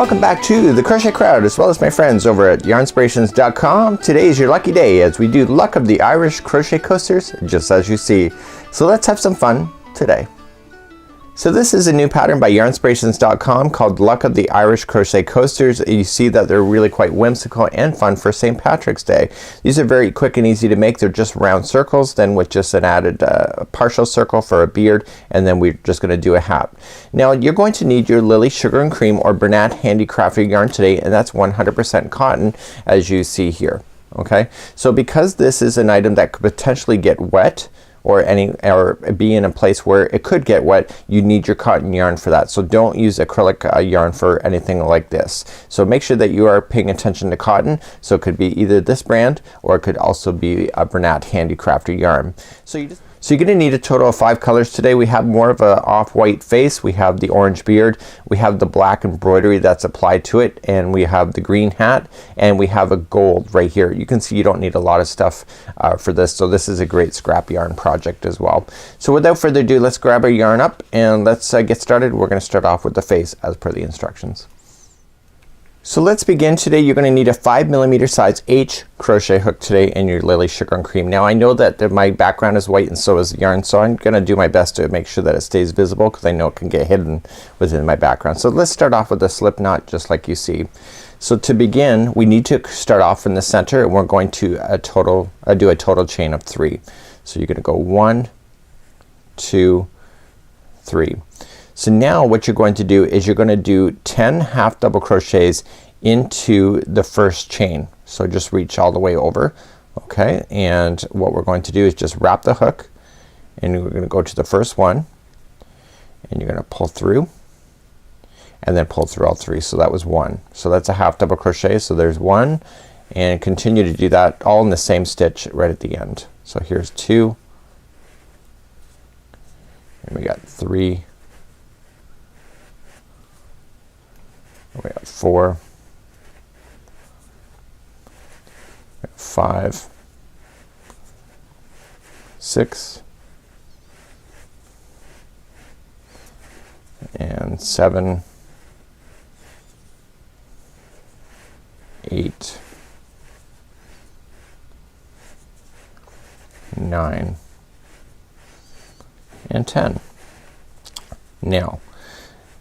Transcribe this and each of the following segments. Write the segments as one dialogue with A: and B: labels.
A: welcome back to the Crochet Crowd, as well as my friends over at yarnspirations.com. Today is your lucky day as we do Luck of the Irish Crochet Coasters, just as you see. So let's have some fun today. So this is a new pattern by yarnspirations.com called Luck of the Irish Crochet Coasters. You see that they're really quite whimsical and fun for St. Patrick's Day. These are very quick and easy to make. They're just round circles, then with just an added partial circle for a beard, and then we're just going to do a hat. Now you're going to need your Lily Sugar and Cream or Bernat Handicrafted yarn today, and that's 100% cotton, as you see here. Okay, so because this is an item that could potentially get wet or be in a place where it could get wet, you need your cotton yarn for that. So don't use acrylic yarn for anything like this. So make sure that you are paying attention to cotton. So it could be either this brand or it could also be a Bernat Handicrafted yarn. So you're going to need a total of 5 colors today. We have more of a off-white face, we have the orange beard, we have the black embroidery that's applied to it, and we have the green hat, and we have a gold right here. You can see you don't need a lot of stuff for this, so this is a great scrap yarn project as well. So without further ado, let's grab our yarn up and let's get started. We're going to start off with the face as per the instructions. So let's begin. Today you're going to need a 5mm size H crochet hook today and your Lily Sugar and Cream. Now I know that my background is white and so is the yarn, so I'm going to do my best to make sure that it stays visible because I know it can get hidden within my background. So let's start off with a slip knot just like you see. So to begin we need to start off in the center, and we're going to do a total chain of 3. So you're going to go 1, 2, 3. So now what you're going to do is you're going to do 10 half double crochets into the first chain. So just reach all the way over. Okay, and what we're going to do is just wrap the hook, and we're going to go to the first one, and you're going to pull through and then pull through all 3. So that was 1. So that's a half double crochet. So there's 1, and continue to do that all in the same stitch right at the end. So here's 2, and we got 3, we got 4, 5, 6, and 7, 8, 9, and 10. Now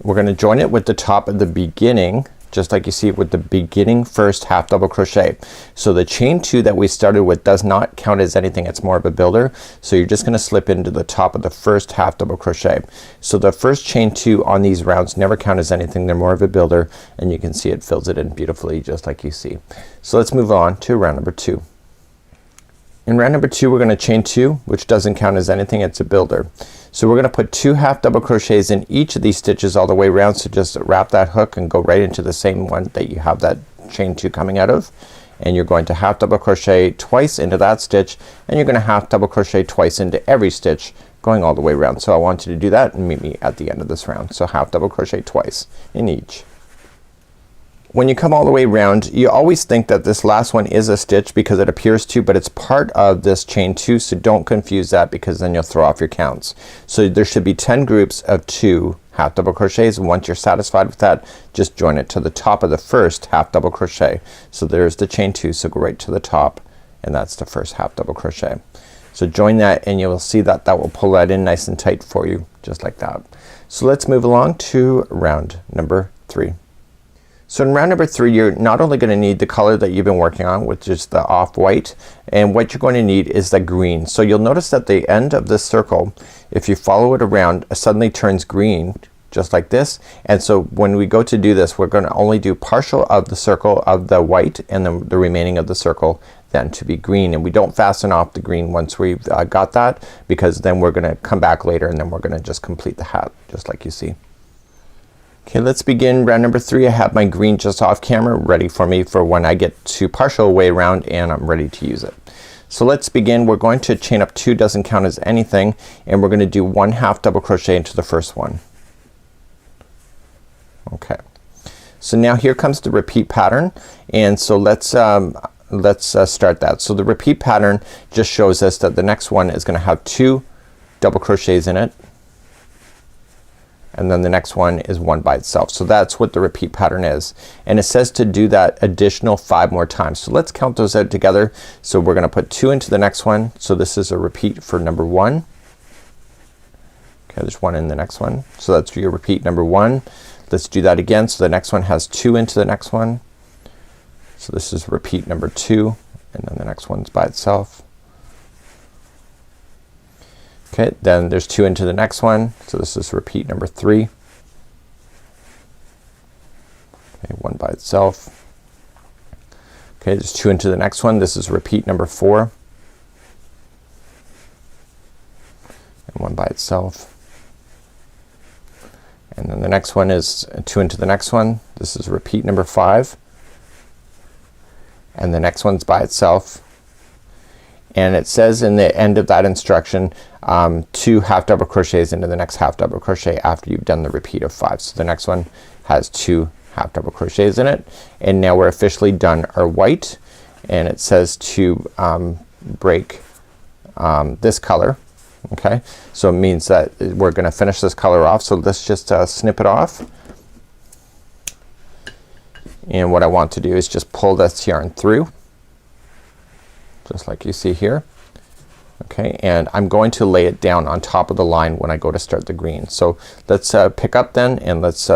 A: we're going to join it with the top of the beginning, just like you see with the beginning first half double crochet. So the chain 2 that we started with does not count as anything, it's more of a builder. So you're just gonna slip into the top of the first half double crochet. So the first chain 2 on these rounds never count as anything, they're more of a builder, and you can see it fills it in beautifully just like you see. So let's move on to round number 2. In round number 2 we're gonna chain 2, which doesn't count as anything, it's a builder. So we're gonna put 2 half double crochets in each of these stitches all the way around. So just wrap that hook and go right into the same one that you have that chain 2 coming out of, and you're going to half double crochet twice into that stitch, and you're gonna half double crochet twice into every stitch going all the way around. So I want you to do that and meet me at the end of this round. So half double crochet twice in each. When you come all the way around, you always think that this last one is a stitch because it appears to, but it's part of this chain 2, so don't confuse that because then you'll throw off your counts. So there should be 10 groups of 2 half double crochets, and once you're satisfied with that, just join it to the top of the first half double crochet. So there's the chain 2, so go right to the top, and that's the first half double crochet. So join that and you'll see that that will pull that in nice and tight for you, just like that. So let's move along to round number 3. So in round number 3 you're not only gonna need the color that you've been working on, which is the off-white, and what you're going to need is the green. So you'll notice that the end of this circle, if you follow it around, suddenly turns green just like this. And so when we go to do this, we're gonna only do partial of the circle of the white and then the remaining of the circle then to be green, and we don't fasten off the green once we've got that, because then we're gonna come back later and then we're gonna just complete the hat just like you see. Okay, let's begin round number 3. I have my green just off camera ready for me for when I get to partial way around and I'm ready to use it. So let's begin. We're going to chain up 2, doesn't count as anything, and we're gonna do 1 half double crochet into the first one. Okay, so now here comes the repeat pattern, and so let's start that. So the repeat pattern just shows us that the next one is gonna have 2 double crochets in it, and then the next one is 1 by itself. So that's what the repeat pattern is, and it says to do that additional 5 more times. So let's count those out together. So we're gonna put 2 into the next one. So this is a repeat for number 1. Okay, there's 1 in the next one. So that's your repeat number 1. Let's do that again. So the next one has 2 into the next one. So this is repeat number 2, and then the next one's by itself. Okay, then there's 2 into the next one. So this is repeat number 3. Okay, 1 by itself. Okay, there's 2 into the next one. This is repeat number 4. And 1 by itself. And then the next one is 2 into the next one. This is repeat number 5. And the next one's by itself. And it says in the end of that instruction 2 half double crochets into the next half double crochet after you've done the repeat of 5. So the next one has 2 half double crochets in it, and now we're officially done our white, and it says to break this color. Okay, so it means that we're gonna finish this color off. So let's just snip it off, and what I want to do is just pull this yarn through just like you see here. Okay, and I'm going to lay it down on top of the line when I go to start the green. So let's pick up then, and let's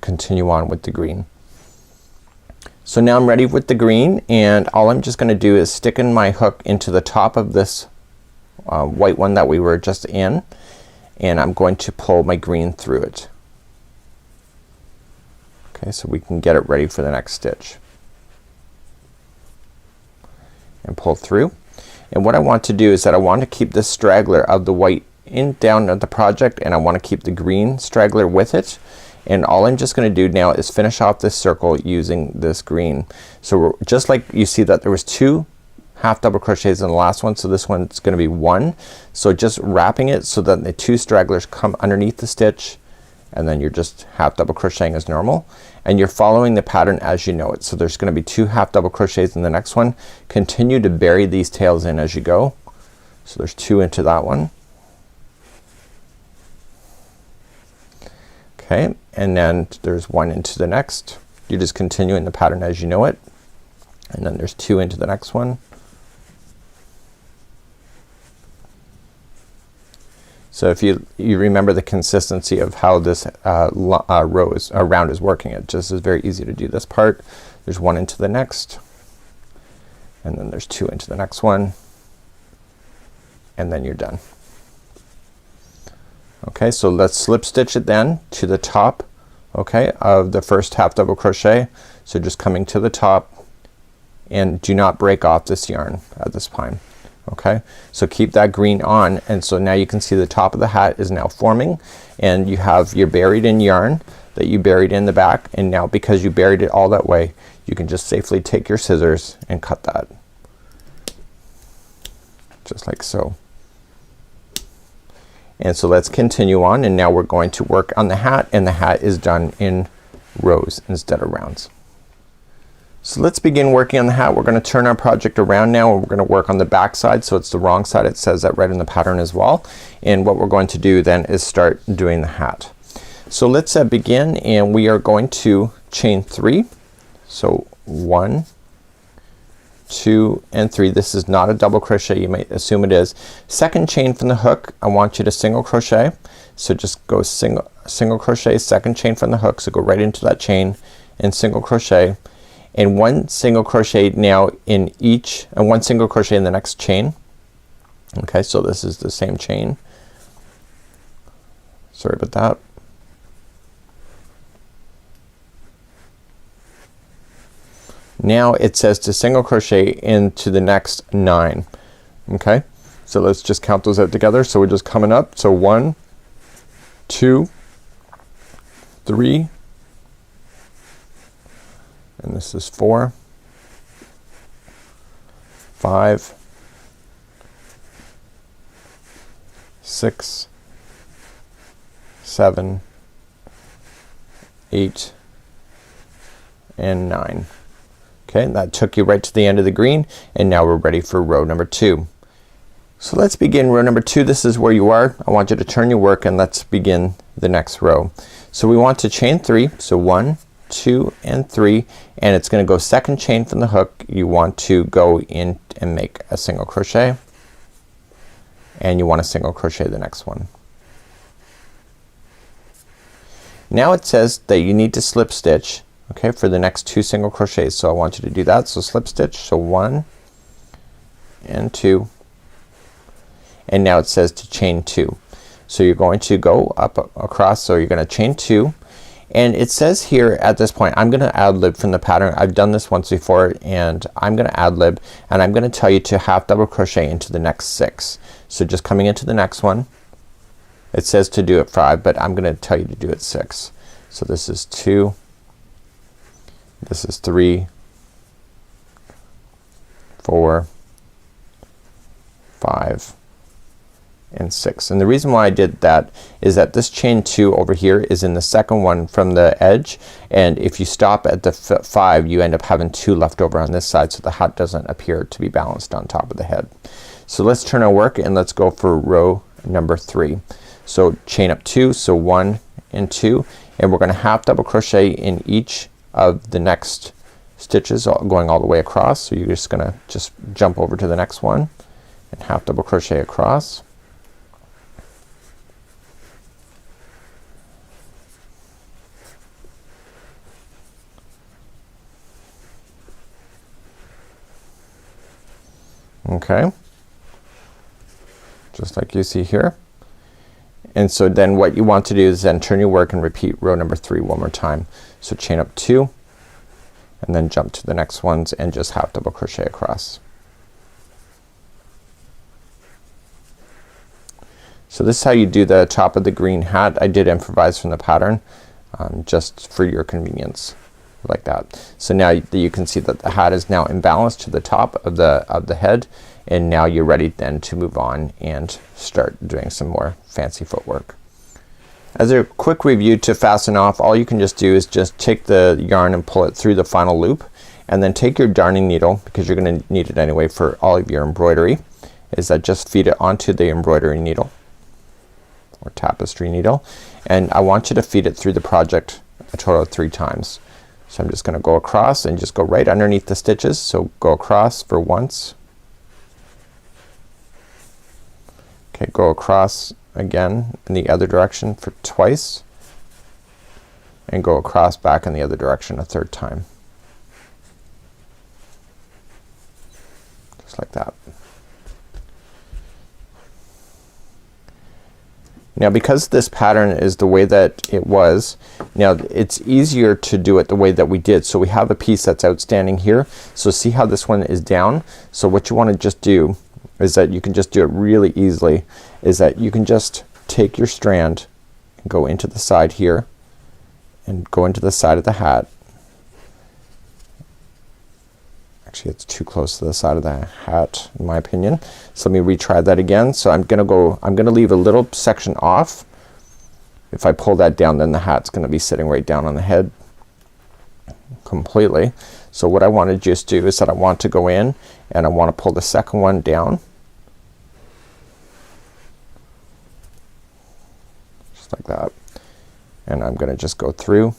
A: continue on with the green. So now I'm ready with the green, and all I'm just gonna do is stick in my hook into the top of this white one that we were just in, and I'm going to pull my green through it. Okay, so we can get it ready for the next stitch. And pull through. And what I want to do is that I want to keep this straggler of the white in down at the project, and I want to keep the green straggler with it. And all I'm just gonna do now is finish off this circle using this green. So we're, just like you see that there was 2 half double crochets in the last one, so this one's gonna be 1. So just wrapping it so that the 2 stragglers come underneath the stitch, and then you're just half double crocheting as normal, and you're following the pattern as you know it. So there's gonna be 2 half double crochets in the next one. Continue to bury these tails in as you go. So there's 2 into that one. Okay, and then there's 1 into the next. You just continue in the pattern as you know it, and then there's 2 into the next one. So if you remember the consistency of how this round is working, it just is very easy to do this part. There's 1 into the next, and then there's 2 into the next one, and then you're done. Okay, so let's slip stitch it then to the top, okay, of the first half double crochet. So just coming to the top, and do not break off this yarn at this time. Okay, so keep that green on, and so now you can see the top of the hat is now forming, and you have your buried in yarn that you buried in the back, and now because you buried it all that way, you can just safely take your scissors and cut that just like so. And so let's continue on, and now we're going to work on the hat, and the hat is done in rows instead of rounds. So let's begin working on the hat. We're gonna turn our project around now, and we're gonna work on the back side, so it's the wrong side. It says that right in the pattern as well. And what we're going to do then is start doing the hat. So let's begin, and we are going to chain 3. So 1, 2 and 3. This is not a double crochet. You might assume it is. Second chain from the hook, I want you to single crochet. So just go single crochet, second chain from the hook. So go right into that chain and single crochet, and 1 single crochet now in each, and 1 single crochet in the next chain. Okay, so this is the same chain. Sorry about that. Now it says to single crochet into the next 9. Okay, so let's just count those out together. So we're just coming up. So 1, 2, 3, and this is 4, 5, 6, 7, 8, and 9. Okay, that took you right to the end of the green, and now we're ready for row number 2. So let's begin row number 2. This is where you are. I want you to turn your work, and let's begin the next row. So we want to chain 3, so 1, 2 and 3, and it's gonna go second chain from the hook. You want to go in and make a single crochet, and you want to single crochet the next one. Now it says that you need to slip stitch, okay, for the next 2 single crochets. So I want you to do that. So slip stitch, so 1 and 2, and now it says to chain 2. So you're going to go up across, so you're gonna chain 2, and it says here at this point, I'm gonna ad lib from the pattern. I've done this once before, and I'm gonna ad lib, and I'm gonna tell you to half double crochet into the next 6. So just coming into the next one, it says to do it 5, but I'm gonna tell you to do it 6. So this is 2, this is 3, 4, 5 and 6. And the reason why I did that is that this chain 2 over here is in the second one from the edge, and if you stop at the 5 you end up having 2 left over on this side, so the hat doesn't appear to be balanced on top of the head. So let's turn our work and let's go for row number 3. So chain up 2, so 1 and 2, and we're gonna half double crochet in each of the next stitches going all the way across. So you're just gonna jump over to the next one and half double crochet across. Okay, just like you see here. And so then what you want to do is then turn your work and repeat row number 3 one more time. So chain up 2 and then jump to the next ones and just half double crochet across. So this is how you do the top of the green hat. I did improvise from the pattern just for your convenience, like that. So now you can see that the hat is now imbalanced to the top of the head, and now you're ready then to move on and start doing some more fancy footwork. As a quick review to fasten off, all you can just do is just take the yarn and pull it through the final loop, and then take your darning needle, because you're gonna need it anyway for all of your embroidery, is that just feed it onto the embroidery needle or tapestry needle, and I want you to feed it through the project a total of 3 times. So I'm just gonna go across and just go right underneath the stitches. So go across for once. Okay, go across again in the other direction for twice, and go across back in the other direction a 3rd time. Just like that. Now because this pattern is the way that it was, now it's easier to do it the way that we did. So we have a piece that's outstanding here. So see how this one is down? So what you want to just do is that you can just do it really easily, is that you can just take your strand and go into the side here and go into the side of the hat. Actually it's too close to the side of the hat in my opinion. So let me retry that again. So I'm gonna leave a little section off. If I pull that down, then the hat's gonna be sitting right down on the head completely. So what I want to just do is that I want to go in and I want to pull the second one down. Just like that. And I'm gonna just go through.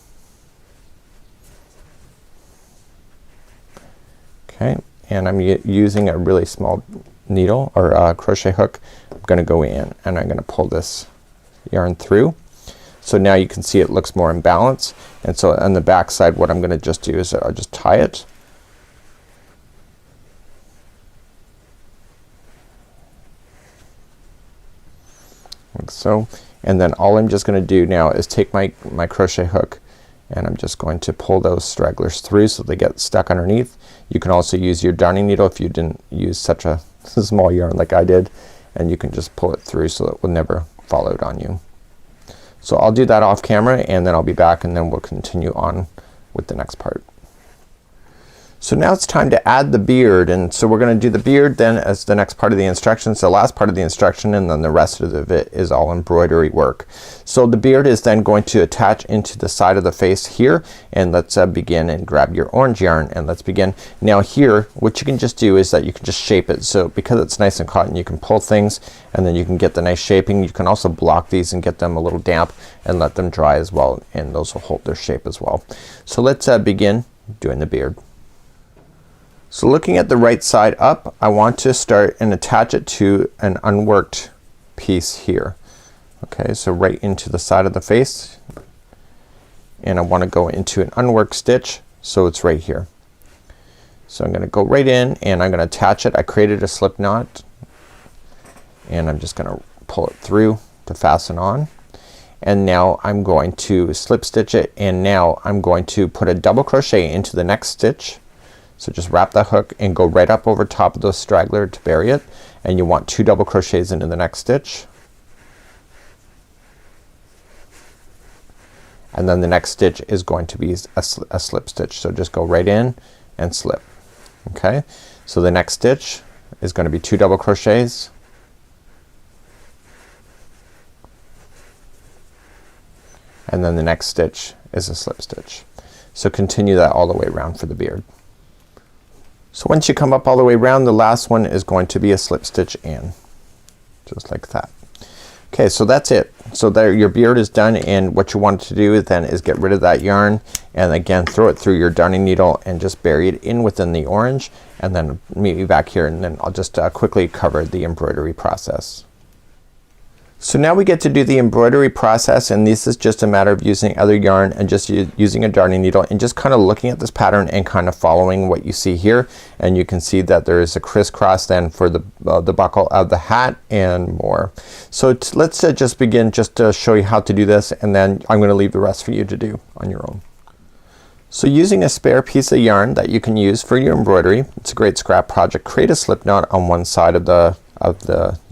A: Okay, and I'm using a really small needle or crochet hook. I'm gonna go in and I'm gonna pull this yarn through. So now you can see it looks more in balance, and so on the back side what I'm gonna just do is I'll just tie it. Like so, and then all I'm just gonna do now is take my crochet hook and I'm just going to pull those stragglers through so they get stuck underneath. You can also use your darning needle if you didn't use such a small yarn like I did, and you can just pull it through so it will never fall out on you. So I'll do that off camera and then I'll be back and then we'll continue on with the next part. So now it's time to add the beard, and so we're gonna do the beard then as the next part of the instructions, the last part of the instruction, and then the rest of it is all embroidery work. So the beard is then going to attach into the side of the face here, and let's begin and grab your orange yarn and let's begin. Now here what you can just do is that you can just shape it. So because it's nice and cotton, you can pull things and then you can get the nice shaping. You can also block these and get them a little damp and let them dry as well, and those will hold their shape as well. So let's begin doing the beard. So looking at the right side up, I want to start and attach it to an unworked piece here. Okay, so right into the side of the face, and I want to go into an unworked stitch, so it's right here. So I'm gonna go right in and I'm gonna attach it. I created a slip knot and I'm just gonna pull it through to fasten on, and now I'm going to slip stitch it, and now I'm going to put a double crochet into the next stitch. So just wrap that hook and go right up over top of the straggler to bury it, and you want 2 double crochets into the next stitch, and then the next stitch is going to be a slip stitch. So just go right in and slip. Okay, so the next stitch is going to be 2 double crochets, and then the next stitch is a slip stitch. So continue that all the way around for the beard. So once you come up all the way around, the last one is going to be a slip stitch in, just like that. Okay, so that's it. So there, your beard is done, and what you want to do then is get rid of that yarn and again throw it through your darning needle and just bury it in within the orange, and then meet me back here and then I'll just quickly cover the embroidery process. So now we get to do the embroidery process, and this is just a matter of using other yarn and just using a darning needle and just kind of looking at this pattern and kind of following what you see here, and you can see that there is a crisscross then for the buckle of the hat and more. So let's just begin just to show you how to do this, and then I'm gonna leave the rest for you to do on your own. So using a spare piece of yarn that you can use for your embroidery, it's a great scrap project. Create a slip knot on one side of the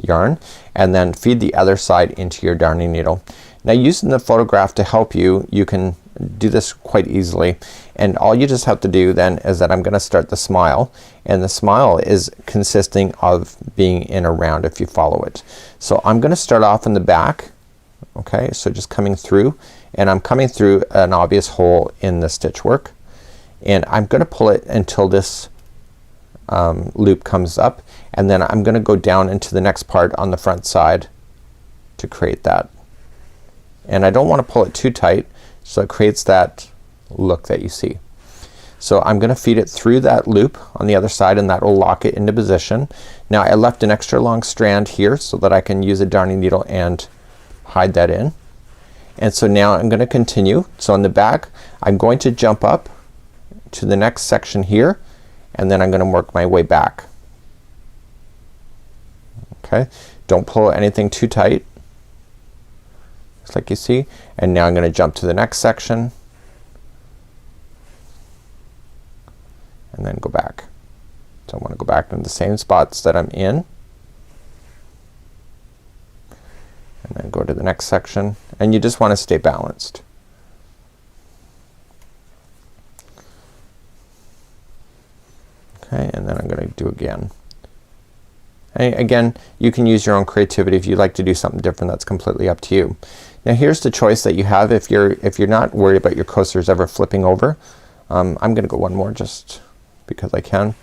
A: yarn and then feed the other side into your darning needle. Now using the photograph to help you, you can do this quite easily, and all you just have to do then is that I'm gonna start the smile, and the smile is consisting of being in a round if you follow it. So I'm gonna start off in the back. Okay, so just coming through, and I'm coming through an obvious hole in the stitch work, and I'm gonna pull it until this loop comes up, and then I'm gonna go down into the next part on the front side to create that. And I don't want to pull it too tight, so it creates that look that you see. So I'm gonna feed it through that loop on the other side, and that will lock it into position. Now I left an extra long strand here so that I can use a darning needle and hide that in. And so now I'm gonna continue. So on the back I'm going to jump up to the next section here, and then I'm gonna work my way back. Okay, don't pull anything too tight, just like you see. And now I'm gonna jump to the next section and then go back. So I want to go back in the same spots that I'm in, and then go to the next section, and you just want to stay balanced. Okay, and then I'm gonna do again. And again, you can use your own creativity. If you'd like to do something different, that's completely up to you. Now here's the choice that you have if you're not worried about your coasters ever flipping over. I'm gonna go one more just because I can.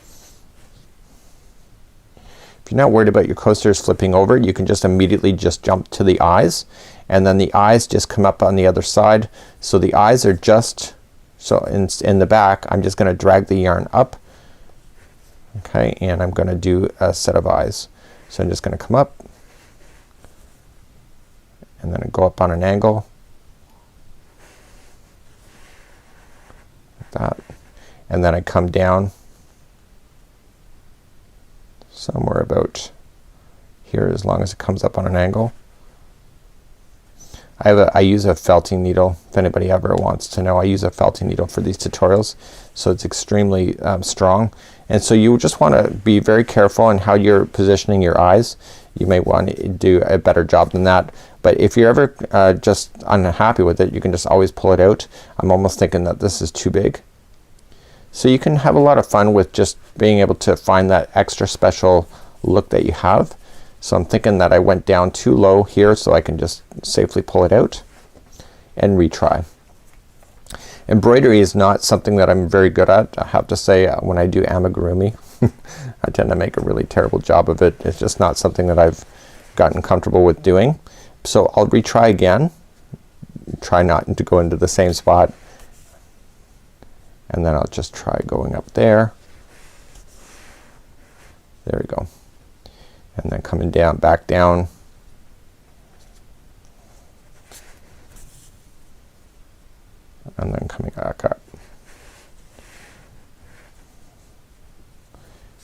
A: If you're not worried about your coasters flipping over, you can just immediately just jump to the eyes, and then the eyes just come up on the other side. So the eyes are just, so in the back I'm just gonna drag the yarn up. Okay, and I'm gonna do a set of eyes. So I'm just gonna come up and then I go up on an angle like that, and then I come down somewhere about here, as long as it comes up on an angle. I use a felting needle. If anybody ever wants to know, I use a felting needle for these tutorials, so it's extremely strong. And so you just want to be very careful in how you're positioning your eyes. You may want to do a better job than that, but if you're ever just unhappy with it, you can just always pull it out. I'm almost thinking that this is too big, So you can have a lot of fun with just being able to find that extra special look that you have. So I'm thinking that I went down too low here, so I can just safely pull it out and retry. Embroidery is not something that I'm very good at. I have to say, when I do amigurumi I tend to make a really terrible job of it. It's just not something that I've gotten comfortable with doing. So I'll retry again. Try not to go into the same spot, and then I'll just try going up there. There we go. And then coming down, back down. And then coming back up.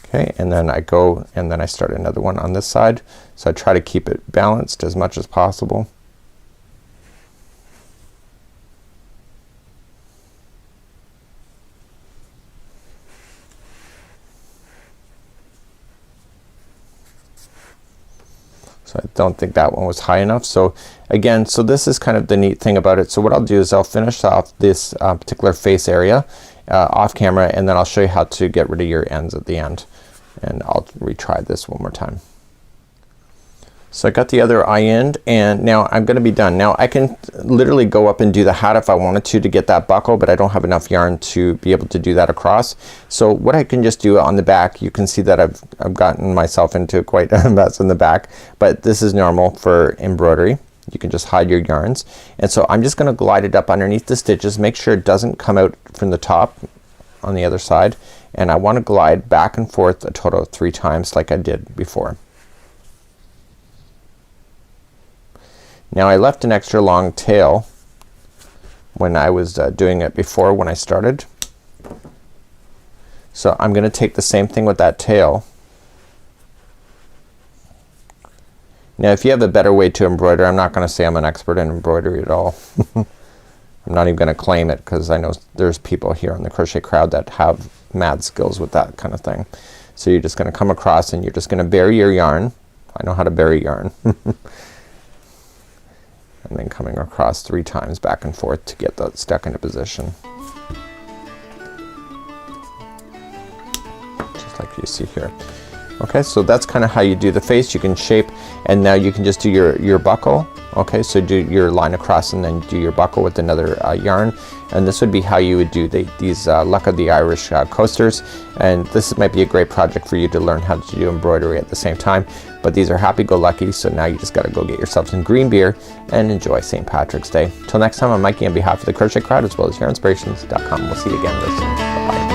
A: Okay, and then I go and then I start another one on this side. So I try to keep it balanced as much as possible. So I don't think that one was high enough. So again, so this is kind of the neat thing about it. So what I'll do is I'll finish off this particular face area off camera, and then I'll show you how to get rid of your ends at the end, and I'll retry this one more time. So I got the other eye end, and now I'm gonna be done. Now I can literally go up and do the hat if I wanted to get that buckle, but I don't have enough yarn to be able to do that across. So what I can just do on the back, you can see that I've gotten myself into quite a mess in the back, but this is normal for embroidery. You can just hide your yarns, and so I'm just gonna glide it up underneath the stitches, make sure it doesn't come out from the top on the other side, and I want to glide back and forth a total of 3 times like I did before. Now I left an extra long tail when I was doing it before when I started. So I'm gonna take the same thing with that tail. Now if you have a better way to embroider, I'm not gonna say I'm an expert in embroidery at all. I'm not even gonna claim it, because I know there's people here in the crochet crowd that have mad skills with that kind of thing. So you're just gonna come across and you're just gonna bury your yarn. I know how to bury yarn. And then coming across 3 times back and forth to get that stuck into position. Just like you see here. Okay, so that's kind of how you do the face. You can shape, and now you can just do your buckle. Okay, so do your line across and then do your buckle with another yarn, and this would be how you would do these Luck of the Irish coasters. And this might be a great project for you to learn how to do embroidery at the same time. But these are happy-go-lucky, so now you just gotta go get yourself some green beer and enjoy St. Patrick's Day. Till next time, I'm Mikey on behalf of the Crochet Crowd as well as YarnSpirations.com. We'll see you again real soon. Bye-bye.